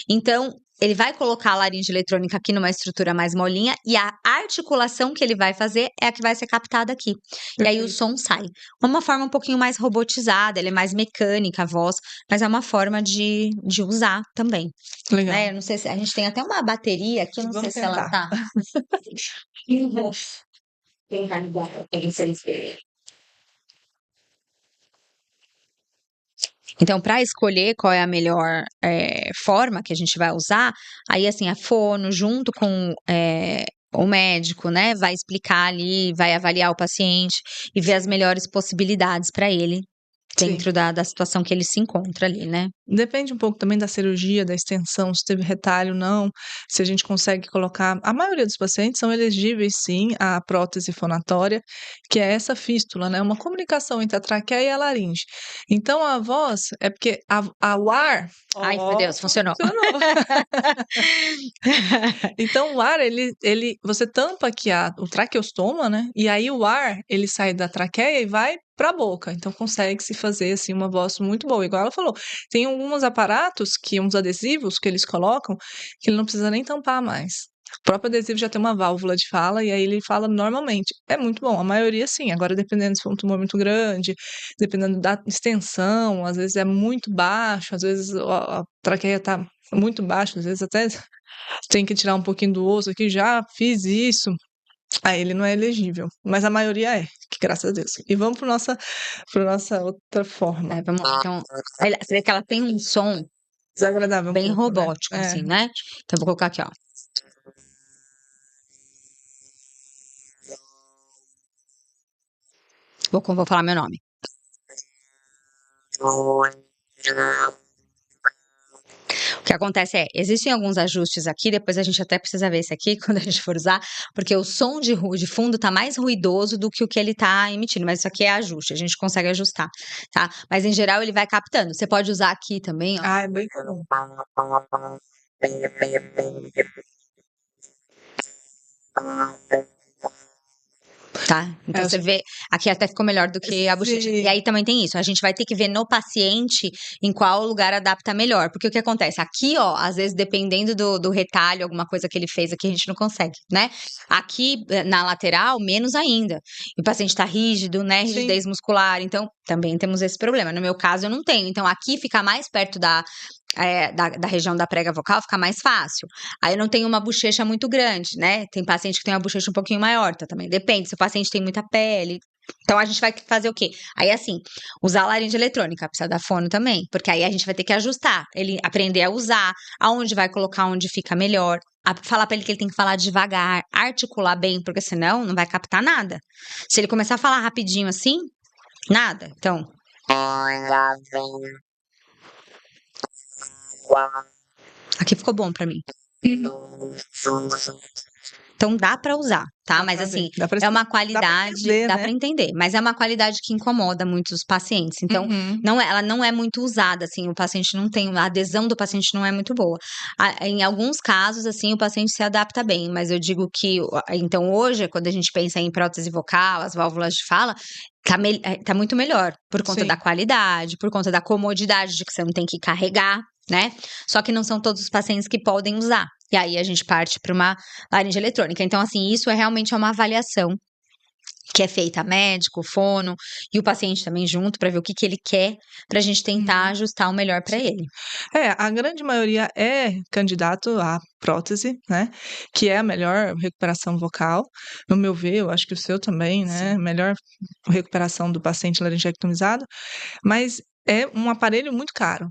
Speaker 2: Então, ele vai colocar a laringe eletrônica aqui numa estrutura mais molinha e a articulação que ele vai fazer é a que vai ser captada aqui. E aí o
Speaker 1: Perfeito.
Speaker 2: som sai. É uma forma um pouquinho mais robotizada, ela é mais mecânica, a voz, mas é uma forma de usar também, né?
Speaker 1: Legal.
Speaker 2: Eu não sei se a gente tem até uma bateria aqui, eu não sei
Speaker 1: Vamos
Speaker 2: se ela
Speaker 1: tentar.
Speaker 2: tá. Tentar ligar, Então, para escolher qual é a melhor forma que a gente vai usar, aí assim, a fono, junto com o médico, né, vai explicar ali, vai avaliar o paciente e ver as melhores possibilidades para ele
Speaker 1: Sim.
Speaker 2: dentro da situação que ele se encontra ali, né?
Speaker 1: Depende um pouco também da cirurgia, da extensão, se teve retalho ou não, se a gente consegue colocar. A maioria dos pacientes são elegíveis, sim, à prótese fonatória, que é essa fístula, né? Uma comunicação entre a traqueia e a laringe. Então, a voz é porque o ar.
Speaker 2: Ai, meu Deus, funcionou.
Speaker 1: Funcionou. Então, o ar, você tampa aqui o traqueostoma, né? E aí o ar, ele sai da traqueia e vai para a boca. Então, consegue se fazer, assim, uma voz muito boa. Igual ela falou, tem alguns aparatos, uns adesivos que eles colocam, que ele não precisa nem tampar mais. O próprio adesivo já tem uma válvula de fala e aí ele fala normalmente. É muito bom, a maioria sim. Agora, dependendo se for um tumor muito grande, dependendo da extensão, às vezes é muito baixo, às vezes a traqueia tá muito baixa, às vezes até tem que tirar um pouquinho do osso aqui, já fiz isso. Aí ele não é elegível, mas a maioria é, que graças a Deus. E vamos para nossa outra forma.
Speaker 2: Vamos lá. Então, você vê que ela tem um som
Speaker 1: Desagradável um
Speaker 2: bem
Speaker 1: pouco, né?
Speaker 2: robótico, assim, né? Então, vou colocar aqui, ó. Vou falar meu nome. O que acontece existem alguns ajustes aqui, depois a gente até precisa ver esse aqui quando a gente for usar, porque o som de fundo tá mais ruidoso do que o que ele tá emitindo, mas isso aqui é ajuste, a gente consegue ajustar, tá? Mas em geral ele vai captando. Você pode usar aqui também, ó.
Speaker 1: Ah, é bem bom.
Speaker 2: Tá? Então você vê, aqui até ficou melhor do que a bochecha.
Speaker 1: Sim.
Speaker 2: E aí também tem isso, a gente vai ter que ver no paciente em qual lugar adapta melhor. Porque o que acontece? Aqui, ó, às vezes dependendo do retalho, alguma coisa que ele fez aqui, a gente não consegue, né? Aqui na lateral, menos ainda. E o paciente tá rígido, né? Rigidez muscular. Então, também temos esse problema. No meu caso, eu não tenho. Então, aqui fica mais perto da região da prega vocal, fica mais fácil. Aí eu não tenho uma bochecha muito grande, né? Tem paciente que tem uma bochecha um pouquinho maior, tá? Também depende, se o paciente tem muita pele. Então a gente vai fazer o quê? Aí assim, usar a laringe eletrônica, precisa da fono também, porque aí a gente vai ter que ajustar, ele aprender a usar, aonde vai colocar, onde fica melhor. Falar pra ele que ele tem que falar devagar, articular bem, porque senão não vai captar nada. Se ele começar a falar rapidinho assim, nada. Então. Aqui ficou bom pra mim. Então dá pra usar, tá? Mas assim, é uma qualidade, dá pra entender, mas é uma qualidade que incomoda muitos pacientes. Então, ela não é muito usada, assim, o paciente não tem, a adesão do paciente não é muito boa. Em alguns casos, assim, o paciente se adapta bem, mas eu digo que, então hoje, quando a gente pensa em prótese vocal, as válvulas de fala, tá muito melhor, por conta da qualidade, por conta da comodidade de que você não tem que carregar, né? Só que não são todos os pacientes que podem usar. E aí a gente parte para uma laringe eletrônica. Então, assim, isso é realmente uma avaliação que é feita médico, fono e o paciente também junto para ver o que ele quer, para a gente tentar ajustar o melhor para ele.
Speaker 1: A grande maioria é candidato à prótese, né? Que é a melhor recuperação vocal. No meu ver, eu acho que o seu também, né?
Speaker 2: Sim.
Speaker 1: Melhor recuperação do paciente laringectomizado. Mas é um aparelho muito caro.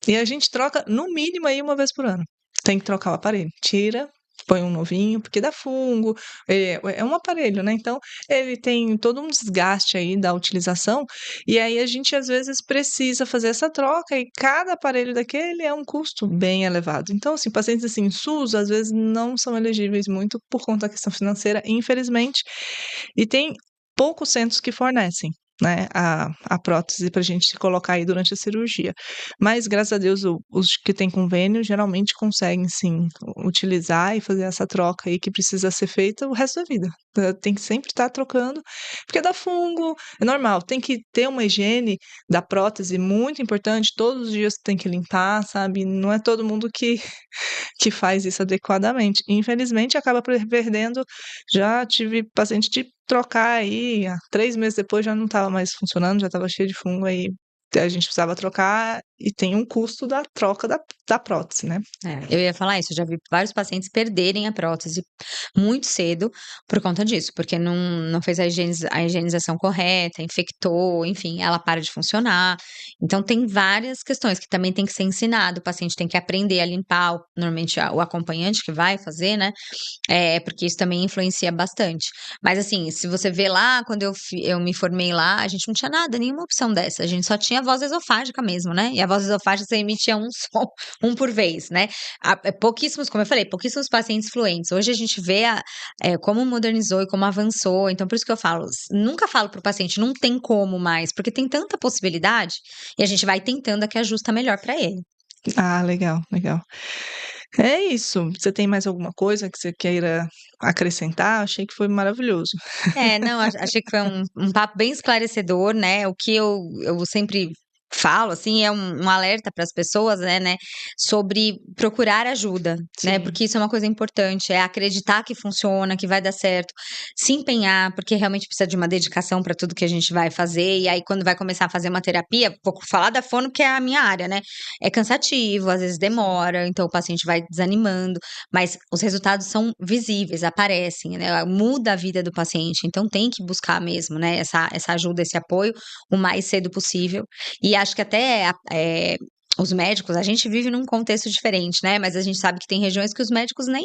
Speaker 1: E a gente troca, no mínimo, aí uma vez por ano. Tem que trocar o aparelho. Tira, põe um novinho, porque dá fungo. É um aparelho, né? Então, ele tem todo um desgaste aí da utilização. E aí a gente, às vezes, precisa fazer essa troca. E cada aparelho daquele é um custo bem elevado. Então, assim, pacientes assim, SUS, às vezes, não são elegíveis muito por conta da questão financeira, infelizmente. E tem poucos centros que fornecem, né, a prótese para a gente colocar aí durante a cirurgia. Mas, graças a Deus, os que têm convênio geralmente conseguem, sim, utilizar e fazer essa troca aí que precisa ser feita o resto da vida. Tem que sempre estar trocando, porque dá fungo, é normal. Tem que ter uma higiene da prótese muito importante, todos os dias tem que limpar, sabe? Não é todo mundo que faz isso adequadamente. Infelizmente, acaba perdendo. Já tive paciente de trocar aí, 3 meses depois já não estava mais funcionando, já estava cheio de fungo aí. a gente precisava trocar e tem um custo da troca da prótese, né?
Speaker 2: Eu ia falar isso, eu já vi vários pacientes perderem a prótese muito cedo por conta disso, porque não fez a higienização correta, infectou, enfim, ela para de funcionar. Então tem várias questões que também tem que ser ensinado, o paciente tem que aprender a limpar, normalmente o acompanhante que vai fazer, né? Porque isso também influencia bastante. Mas assim, se você vê lá, quando eu me formei lá, a gente não tinha nada, nenhuma opção dessa. A gente só tinha voz esofágica mesmo, né? E a voz esofágica você emitia um som, um por vez, né? Pouquíssimos, como eu falei, pouquíssimos pacientes fluentes. Hoje a gente vê como modernizou e como avançou. Então, por isso que eu falo, nunca falo pro paciente, não tem como mais, porque tem tanta possibilidade e a gente vai tentando a que ajusta melhor para ele.
Speaker 1: Ah, legal, legal. É isso. Você tem mais alguma coisa que você queira acrescentar? Achei que foi maravilhoso.
Speaker 2: Não, achei que foi um papo bem esclarecedor, né? O que eu sempre falo, assim, é um alerta para as pessoas, né, sobre procurar ajuda, né?
Speaker 1: Sim.
Speaker 2: Porque isso é uma coisa importante, é acreditar que funciona, que vai dar certo, se empenhar, porque realmente precisa de uma dedicação para tudo que a gente vai fazer. E aí, quando vai começar a fazer uma terapia, pouco falar da fono, que é a minha área, né? É cansativo, às vezes demora, então o paciente vai desanimando. Mas os resultados são visíveis, aparecem, né? Muda a vida do paciente. Então tem que buscar mesmo, né? Essa ajuda, esse apoio o mais cedo possível. E acho que até os médicos, a gente vive num contexto diferente, né? Mas a gente sabe que tem regiões que os médicos nem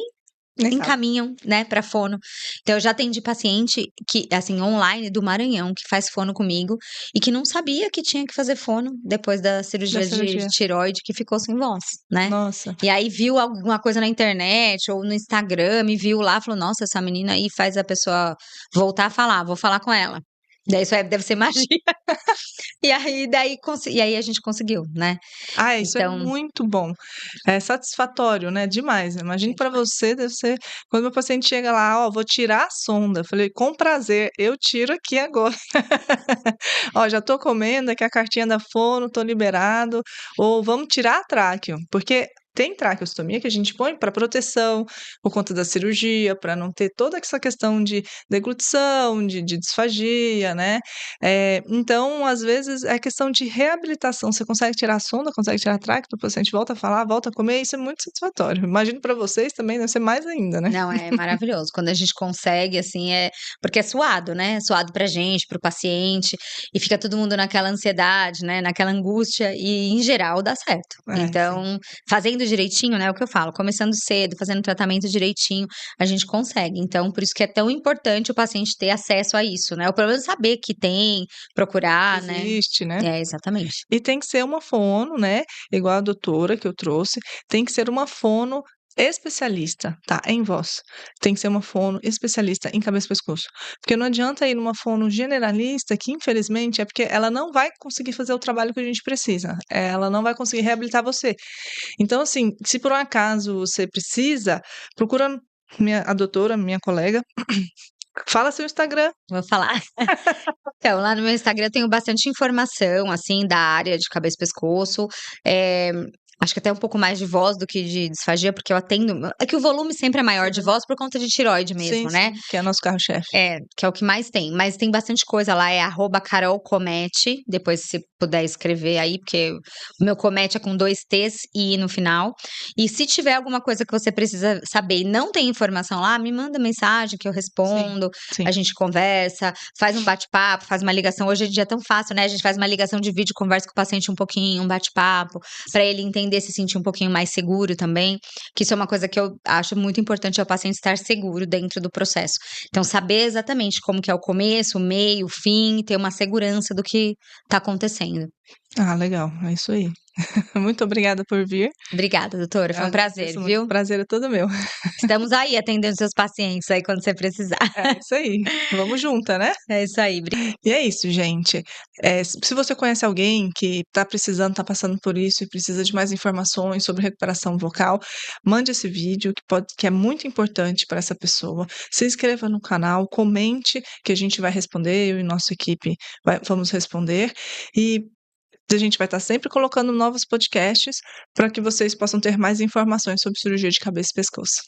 Speaker 1: Nem sabe.
Speaker 2: encaminham, né, para fono. Então eu já atendi paciente que, assim, online do Maranhão, que faz fono comigo e que não sabia que tinha que fazer fono depois da
Speaker 1: Da
Speaker 2: cirurgia de
Speaker 1: cirurgia.
Speaker 2: tireoide, que ficou sem voz, né?
Speaker 1: Nossa.
Speaker 2: E aí viu alguma coisa na internet ou no Instagram, me viu lá, falou: "Nossa, essa menina aí faz a pessoa voltar a falar, vou falar com ela". Daí isso aí deve ser magia. E aí a gente conseguiu, né?
Speaker 1: Ah, isso é
Speaker 2: Então,
Speaker 1: muito bom. É satisfatório, né, demais. Imagino para você deve ser quando meu paciente chega lá: "Ó, vou tirar a sonda", eu falei: "Com prazer, eu tiro aqui agora". "Ó, já tô comendo aqui a cartinha da fono, tô liberado", ou "Vamos tirar a tráqueo", porque tem traqueostomia que a gente põe para proteção, por conta da cirurgia, para não ter toda essa questão de deglutição, de disfagia, né. Então, às vezes, é questão de reabilitação, você consegue tirar a sonda, consegue tirar a tráqueo, o paciente volta a falar, volta a comer, isso é muito satisfatório. Imagino para vocês também deve ser mais ainda, né.
Speaker 2: não, é maravilhoso. Quando a gente consegue, assim, porque é suado, né? É suado pra gente, pro paciente, e fica todo mundo naquela ansiedade, né? Naquela angústia, e em geral dá certo.
Speaker 1: É, sim.
Speaker 2: Então, fazendo direitinho, né? É o que eu falo, começando cedo, fazendo tratamento direitinho, a gente consegue. Então, por isso que é tão importante o paciente ter acesso a isso, né? O problema é saber que tem, procurar, né?
Speaker 1: Existe, né.
Speaker 2: Exatamente.
Speaker 1: E tem que ser uma fono, né, igual a doutora que eu trouxe, tem que ser uma fono especialista, tá, em voz. Tem que ser uma fono especialista em cabeça e pescoço. Porque não adianta ir numa fono generalista que infelizmente é porque ela não vai conseguir fazer o trabalho que a gente precisa, ela não vai conseguir reabilitar você. Então assim, se por um acaso você precisa, procura a doutora, minha colega, fala seu Instagram.
Speaker 2: Vou falar. Então, lá no meu Instagram eu tenho bastante informação, assim, da área de cabeça e pescoço. Eh, Acho que até um pouco mais de voz do que de disfagia, porque eu atendo. É que o volume sempre é maior de voz por conta de tireoide
Speaker 1: Sim,
Speaker 2: mesmo, né?
Speaker 1: sim, que é nosso carro-chefe.
Speaker 2: Que é o que mais tem. Mas tem bastante coisa lá, é @carolcomete, depois se puder escrever aí, porque o meu Comete é com 2 T's e I no final. E se tiver alguma coisa que você precisa saber e não tem informação lá, me manda mensagem que eu
Speaker 1: Sim,
Speaker 2: respondo,
Speaker 1: sim.
Speaker 2: a gente conversa, faz um bate-papo, faz uma ligação. Hoje em dia é tão fácil, né? A gente faz uma ligação de vídeo, conversa com o paciente um pouquinho, um bate-papo, para ele entender, se sentir um pouquinho mais seguro também, que isso é uma coisa que eu acho muito importante, é o paciente estar seguro dentro do processo. Então, saber exatamente como que é o começo, o meio, o fim, ter uma segurança do que está acontecendo.
Speaker 1: Ah, legal, é isso aí. Muito obrigada por vir.
Speaker 2: Obrigada, doutora,
Speaker 1: Eu
Speaker 2: foi um prazer,
Speaker 1: agradeço muito, o
Speaker 2: viu?
Speaker 1: prazer é todo meu.
Speaker 2: Estamos aí atendendo seus pacientes aí quando você precisar.
Speaker 1: É isso aí, vamos junta, né.
Speaker 2: É isso aí,
Speaker 1: E é isso, gente. Se você conhece alguém que está precisando, está passando por isso e precisa de mais informações sobre recuperação vocal, mande esse vídeo que é muito importante para essa pessoa. Se inscreva no canal, comente que a gente vai responder, eu e nossa equipe vamos responder. E a gente vai estar sempre colocando novos podcasts para que vocês possam ter mais informações sobre cirurgia de cabeça e pescoço.